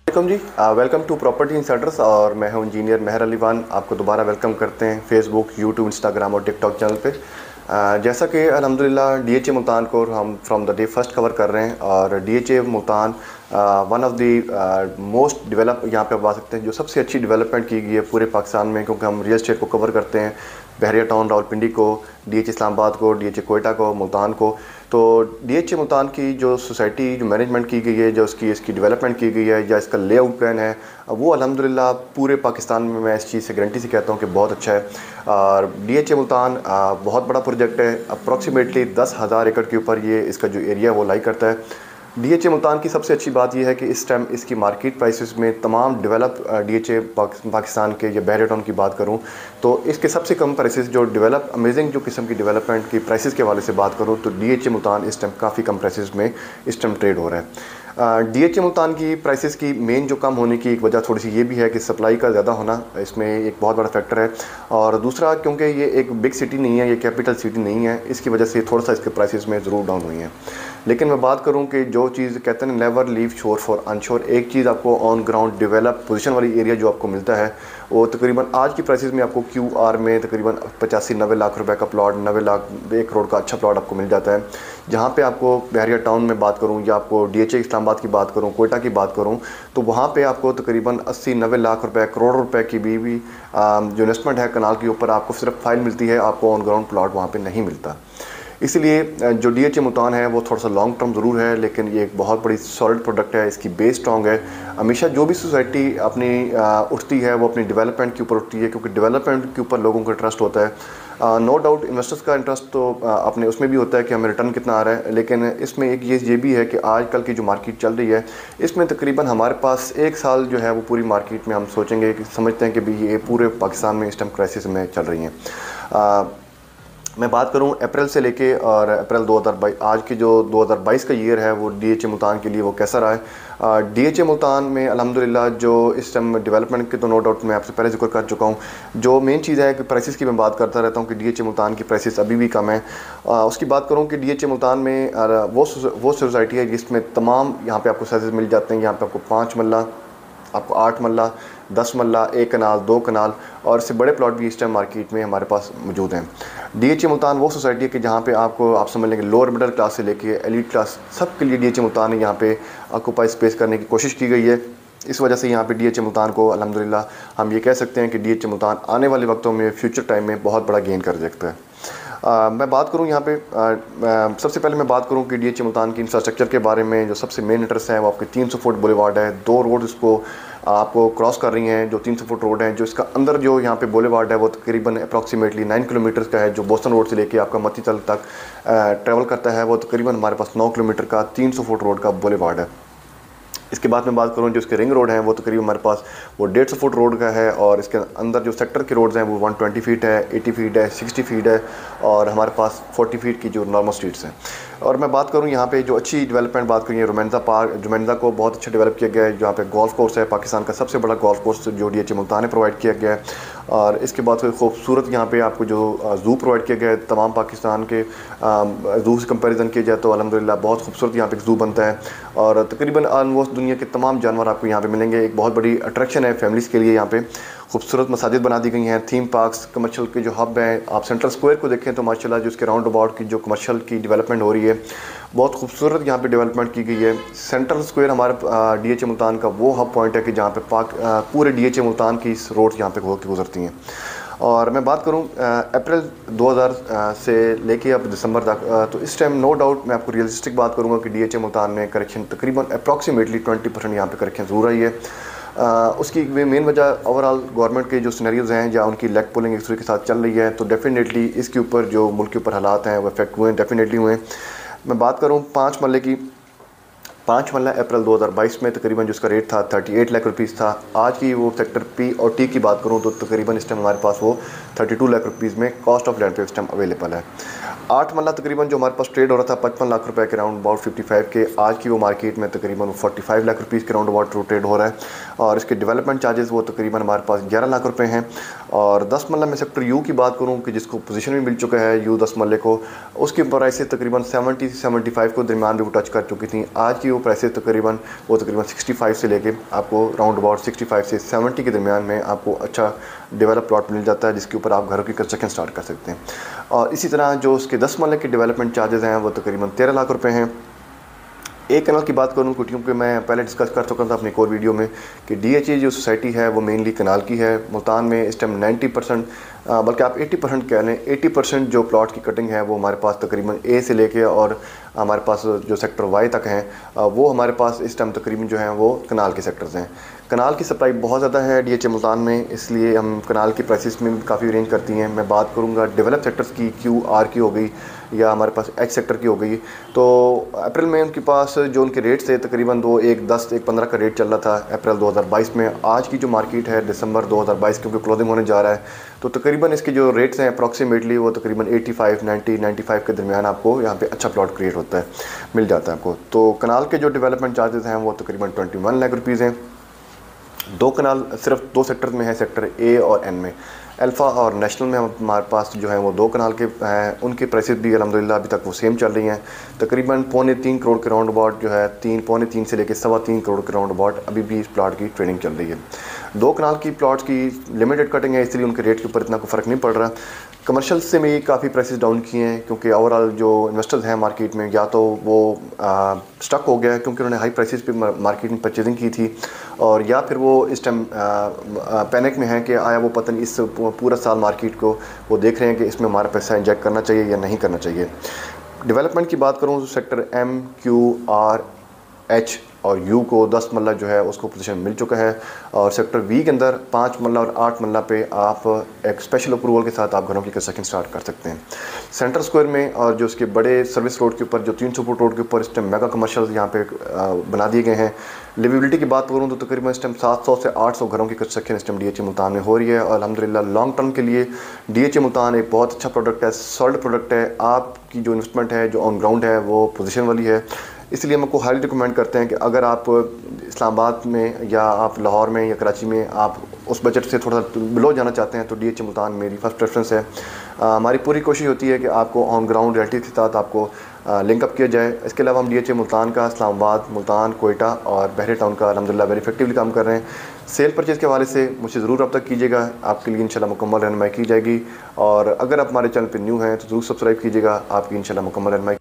Welcome ji. Welcome to property insiders और मैं हूं इंजीनियर मेहर अली वान। आपको दोबारा वेलकम करते हैं फेसबुक, यूट्यूब, इंस्टाग्राम और टिकटॉक चैनल पे। जैसा कि अल्हम्दुलिल्लाह डीएचए मुल्तान को हम from the day first cover कर रहे हैं और DHA Multan one of the most develop यहाँ पे आप आ सकते हैं, जो सबसे अच्छी डेवलपमेंट की गई है पूरे पाकिस्तान में, क्योंकि हम रियल एस्टेट को कवर करते हैं। बहरिया टाउन, रावलपिंडी को, डीएचए इस्लामाबाद को, डीएचए कोयटा को, मुल्तान को। तो डीएचए मुल्तान की जो सोसाइटी जो मैनेजमेंट की गई है, जो इसकी डेवलपमेंट की गई है, या इसका लेआउट प्लान है, वो अल्हम्दुलिल्लाह पूरे पाकिस्तान में मैं इस चीज़ से गारंटी से कहता हूँ कि बहुत अच्छा है। और डीएचए मुल्तान बहुत बड़ा प्रोजेक्ट है। अप्रॉक्सीमेटली 10,000 एकड़ के ऊपर ये इसका जो एरिया वो लाई करता है। डीएचए मुल्तान की सबसे अच्छी बात यह है कि इस टाइम इसकी मार्केट प्राइसेस में तमाम डेवलप डीएचए पाकिस्तान के या बहरिया टाउन की बात करूं तो इसके सबसे कम प्राइसेस, जो डेवलप अमेजिंग जो किस्म की डेवलपमेंट की प्राइसेस के हवाले से बात करूं तो डीएचए मुल्तान इस टाइम काफ़ी कम प्राइसेस में इस टाइम ट्रेड हो रहा है। डीएचए मुल्तान की प्राइसेस की मेन जो कम होने की एक वजह थोड़ी सी ये भी है कि सप्लाई का ज़्यादा होना इसमें एक बहुत बड़ा फैक्टर है। और दूसरा, क्योंकि ये एक बिग सिटी नहीं है, ये कैपिटल सिटी नहीं है, इसकी वजह से थोड़ा सा इसके प्राइसेस में ज़रूर डाउन हुई है। लेकिन मैं बात करूं कि जो चीज़ कहते हैं नेवर लीव शोर फॉर अनश्योर, एक चीज़ आपको ऑन ग्राउंड डेवलप पोजीशन वाली एरिया जो आपको मिलता है वो तकरीबन आज की प्राइसेस में आपको क्यूआर में तकरीबन 85-90 लाख रुपए का प्लॉट, 90 लाख 1 करोड़ का अच्छा प्लॉट आपको मिल जाता है। जहाँ पे आपको बहरिया टाउन में बात करूँ या आपको डीएचए इस्लामाबाद की बात करूँ, कोयटा की बात करूँ, तो वहाँ पे आपको तकरीबन 80-90 लाख रुपए, करोड़ रुपए की भी जो इन्वेस्टमेंट है कनाल के ऊपर, आपको सिर्फ फाइल मिलती है, आपको ऑन ग्राउंड प्लॉट वहाँ पर नहीं मिलता। इसलिए जो डीएचए मुल्तान है वो थोड़ा सा लॉन्ग टर्म ज़रूर है, लेकिन ये एक बहुत बड़ी सॉलिड प्रोडक्ट है, इसकी बेस स्ट्रॉन्ग है। हमेशा जो भी सोसाइटी अपनी उठती है वो अपनी डेवलपमेंट के ऊपर उठती है, क्योंकि डेवलपमेंट के ऊपर लोगों का इंटरेस्ट होता है। नो डाउट इन्वेस्टर्स का इंटरेस्ट तो अपने उसमें भी होता है कि हमें रिटर्न कितना आ रहा है, लेकिन इसमें एक ये भी है कि आजकल की जो मार्केट चल रही है इसमें तकरीबन हमारे पास एक साल जो है वो पूरी मार्केट में हम सोचेंगे कि समझते हैं कि भाई ये पूरे पाकिस्तान में इस टाइम क्राइसिस में चल रही हैं। मैं बात करूं अप्रैल से लेके और अप्रैल 2022 आज की जो 2022 का ईयर है वो डीएचए मुल्तान के लिए वो कैसा रहा है। डीएचए मुल्तान में अल्हम्दुलिल्लाह जो इस टाइम डेवलपमेंट की तो नो डाउट मैं आपसे पहले जिक्र कर चुका हूं। जो मेन चीज़ है कि प्राइसेस की मैं बात करता रहता हूं कि डीएचए मुल्तान की प्राइसेस अभी भी कम है। उसकी बात करूं कि डीएचए मुल्तान में वो सोसाइटी है जिसमें तमाम यहाँ पे आपको साइजेस मिल जाते हैं। यहाँ पे आपको 5 मल्ला, आपको 8 मल्ला, 10 मल्ला, 1 कनाल, 2 कनाल और इससे बड़े प्लॉट भी इस टाइम मार्केट में हमारे पास मौजूद हैं। डीएचए मुल्तान वो सोसाइटी है कि जहाँ पे आपको आप समझ लेंगे लोअर मिडिल क्लास से लेके एलीट क्लास सब के लिए डीएचए मुल्तान है यहाँ पे ऑक्यूपाई स्पेस करने की कोशिश की गई है। इस वजह से यहाँ पे डीएचए मुल्तान को अल्हम्दुलिल्लाह हम ये कह सकते हैं कि डीएचए मुल्तान आने वाले वक्तों में फ्यूचर टाइम में बहुत बड़ा गेन कर सकता है। मैं बात करूं यहाँ पे सबसे पहले मैं बात करूं कि डीएचए मुल्तान की इंफ्रास्ट्रक्चर के बारे में। जो सबसे मेन इंटरेस्ट है वो आपके 300 फुट बुलेवार्ड है, 2 रोड इसको आपको क्रॉस कर रही हैं जो 300 फुट रोड है। जो इसका अंदर जो यहाँ पे बुलेवार्ड है वो तकरीबन अप्रॉक्सीमेटली 9 किलोमीटर का है। जो बोस्टन रोड से लेके आपका मत्तीतल तक ट्रैवल करता है वो तकरीबन हमारे पास 9 किलोमीटर का 300 फुट रोड का बुलेवार्ड है। इसके बाद में बात करूँ जो इसके रिंग रोड हैं वो तकरीबन हमारे पास वो 150 फुट रोड का है। और इसके अंदर जो सेक्टर के रोड्स हैं वो 120 फीट है, 80 फीट है, 60 फीट है और हमारे पास 40 फीट की जो नॉर्मल स्ट्रीट्स हैं। और मैं बात करूँ यहाँ पे जो अच्छी डेवलपमेंट बात करूँ, रोमेंजा पार्क, रोमेंजा को बहुत अच्छा डेवलप किया गया है। जहाँ पे गोल्फ कोर्स है, पाकिस्तान का सबसे बड़ा गोल्फ कोर्स जो डीएचए मुल्तान में प्रोवाइड किया गया है। और इसके बाद फिर खूबसूरत यहाँ पे आपको जो ज़ू प्रोवाइड किया गया है। तमाम पाकिस्तान के ज़ू से कंपेरिजन किया जाए तो अल्हम्दुलिल्लाह बहुत खूबसूरत यहाँ पे ज़ू बनता है और तकरीबन ऑलमोस्ट दुनिया के तमाम जानवर आपको यहाँ पे मिलेंगे। एक बहुत बड़ी अट्रैक्शन है फैमिलीज़ के लिए। यहाँ पे खूबसूरत मसाजिद बना दी गई हैं, थीम पार्क्स, कमर्शियल के जो हब हैं। आप सेंट्रल स्क्वायर को देखें तो माशाल्लाह जो इसके राउंड अबाउट की जो कमर्शियल की डेवलपमेंट हो रही है बहुत खूबसूरत यहाँ पे डेवलपमेंट की गई है। सेंट्रल स्क्वायर हमारे डीएचए मुल्तान का वो हब पॉइंट है कि जहाँ पे पूरे डीएचए मुल्तान की रोड यहाँ पे गुजरती हैं। और मैं बात करूं अप्रैल 2000 से लेके अब दिसंबर तक, तो इस टाइम नो डाउट मैं आपको रियलिस्टिक बात करूंगा कि डीएचए मुल्तान में करेक्शन तकरीबन अप्रॉक्सीमेटली 20% यहाँ पे करेक्शन ज़रूर आई है। उसकी मेन वजह ओवरऑल गवर्नमेंट के जो सिनेरियोज़ हैं या उनकी लेग पुलिंग एक दूसरे के साथ चल रही है, तो डेफिनेटली इसके ऊपर जो मुल्क के ऊपर हालात हैं वो इफेक्ट हुए हैं, डेफिनेटली हुए हैं। मैं बात करूँ 5 मरले की, 5 मरला अप्रैल 2022 में तकरीबन जिसका रेट था 38 लाख रुपीज़ था। आज की वो सेक्टर पी और टी की बात करूँ तो तकरीबन इस टाइम हमारे पास वो 32 लाख रुपीज़ में कॉस्ट ऑफ लैंड पे इस टाइम अवेलेबल है। 8 मरला तकरीबन जो हमारे पास ट्रेड हो रहा था 55 लाख रुपए के राउंड अबाउट 55 के, आज की वो मार्केट में तकरीबन 45 लाख रुपीज़ के राउंड अबाउट ट्रेड हो रहा है। और इसके डेवलपमेंट चार्जेस वो तकरीबन हमारे पास 11 लाख रुपए हैं। और 10 मरला में सेक्टर यू की बात करूँ कि जिसको पोजीशन भी मिल चुका है यू 10 मरले को, उसकी प्राइस तकरीबन 70 से 75 को दरमियान भी वो टच कर चुकी थी। आज की जो प्राइसेस तकरीबन 65 से लेके आपको राउंड अबाउट 65 से 70 के दरमियान में आपको अच्छा डेवलप प्लॉट मिल जाता है, जिसके ऊपर आप घरों की कंस्ट्रक्शन स्टार्ट कर सकते हैं। और इसी तरह जो उसके 10 मरले के डेवलपमेंट चार्जेस हैं वो तकरीबन 13 लाख रुपये हैं। एक कनाल की बात करूँ कुटियों पे, मैं पहले डिस्कस कर चुका था अपनी एक और वीडियो में कि DHA जो सोसाइटी है वो मेनली कनाल की है। मुल्तान में इस टाइम 90% बल्कि आप 80% कह लें, 80% जो प्लॉट की कटिंग है वो हमारे पास तकरीबन ए से लेके और हमारे पास जो सेक्टर वाई तक हैं वो हमारे पास इस टाइम तकरीबन जो हैं वो कनाल के सेक्टर्स हैं। कनाल की सप्लाई बहुत ज़्यादा है DHA मुल्तान में, इसलिए हम कनाल की प्राइसेस में काफ़ी रेंज करती हैं। मैं बात करूँगा डेवलप सेक्टर्स की, QR की हो गई या हमारे पास H सेक्टर की हो गई। तो अप्रैल में उनके पास जो उनके रेट्स थे तकरीबन 1.10 1.15 का रेट चल रहा था अप्रैल 2022 में। आज की जो मार्केट है दिसंबर 2022 क्योंकि क्लोजिंग होने जा रहा है, तो तकरीबन इसके जो रेट्स हैं अप्रॉक्सीमेटली वो तकरीबन 85 90 95 के दरमियान आपको यहाँ पे अच्छा प्लॉट क्रिएट होता है, मिल जाता है आपको। तो कनाल के जो डेवलपमेंट चार्जेस हैं वो तकरीबन 21 लाख रुपीज़ हैं। 2 कनाल सिर्फ 2 सेक्टर में है, सेक्टर A और N में। अल्फ़ा और नेशनल में हमारे पास जो है वो 2 कनाल के हैं, उनकी प्राइसेस भी अल्हम्दुलिल्लाह अभी तक वो सेम चल रही हैं। तकरीबन 2.25 करोड़ के राउंड अबाउट जो है 3.25 से लेकर 3.25 करोड़ के राउंड अबाउट अभी भी इस प्लॉट की ट्रेडिंग चल रही है। 2 कनाल की प्लॉट्स की लिमिटेड कटिंग है, इसलिए उनके रेट के ऊपर इतना कोई फ़र्क नहीं पड़ रहा। कमर्शियल से भी काफ़ी प्राइसेस डाउन किए हैं क्योंकि ओवरऑल जो इन्वेस्टर्स हैं मार्केट में या तो वो स्टक हो गया है क्योंकि उन्होंने हाई प्राइसेस पे मार्केट में परचेजिंग की थी, और या फिर वो इस टाइम पैनिक में है कि आया वो पता नहीं इस पूरा साल मार्केट को वो देख रहे हैं कि इसमें हमारा पैसा इंजेक्ट करना चाहिए या नहीं करना चाहिए। डेवलपमेंट की बात करूँ तो sector M, Q, R, H और U को 10 मरला जो है उसको पोजीशन मिल चुका है, और सेक्टर V के अंदर 5 मरला और 8 मरला पे आप एक स्पेशल अप्रूवल के साथ आप घरों की कंस्ट्रक्शन स्टार्ट कर सकते हैं। सेंटर स्क्वायर में और जो उसके बड़े सर्विस रोड के ऊपर जो 300 फुट रोड के ऊपर इस टाइम मेगा कमर्शियल यहाँ पे बना दिए गए हैं। लिविबिलिटी की बात करूँ तो तकरीबन इस टाइम 700 से 800 घरों की कंस्ट्रक्शन इस टाइम DHA मुल्तान में हो रही है, और अल्हम्दुलिल्लाह लॉन्ग टर्म के लिए DHA मुल्तान एक बहुत अच्छा प्रोडक्ट है, सॉलिड प्रोडक्ट है। आपकी जो इन्वेस्टमेंट है जो ऑन ग्राउंड है वो पोजीशन वाली है, इसलिए हम आपको हाईली रिकमेंड करते हैं कि अगर आप इस्लामाबाद में या आप लाहौर में या कराची में आप उस बजट से थोड़ा बिलो जाना चाहते हैं तो DHA मुल्तान मेरी फर्स्ट प्रेफरेंस है। हमारी पूरी कोशिश होती है कि आपको ऑन ग्राउंड रियलिटी के साथ आपको लिंकअप किया जाए। इसके अलावा हम DHA मुल्तान का इस्लामाबाद, मुल्तान, कोयटा और बहरे टाउन का अल्हम्दुलिल्लाह वेरी इफेक्टिवली काम कर रहे हैं। सेल परचेज़ के हवाले से मुझसे ज़रूर रब्ता कीजिएगा, आपके लिए इंशाल्लाह मुकम्मल रहनुमाई की जाएगी। और अगर आप हमारे चैनल पर न्यू हैं तो ज़रूर सब्सक्राइब कीजिएगा, आपकी इंशाल्लाह मुकम्मल रहनुमाई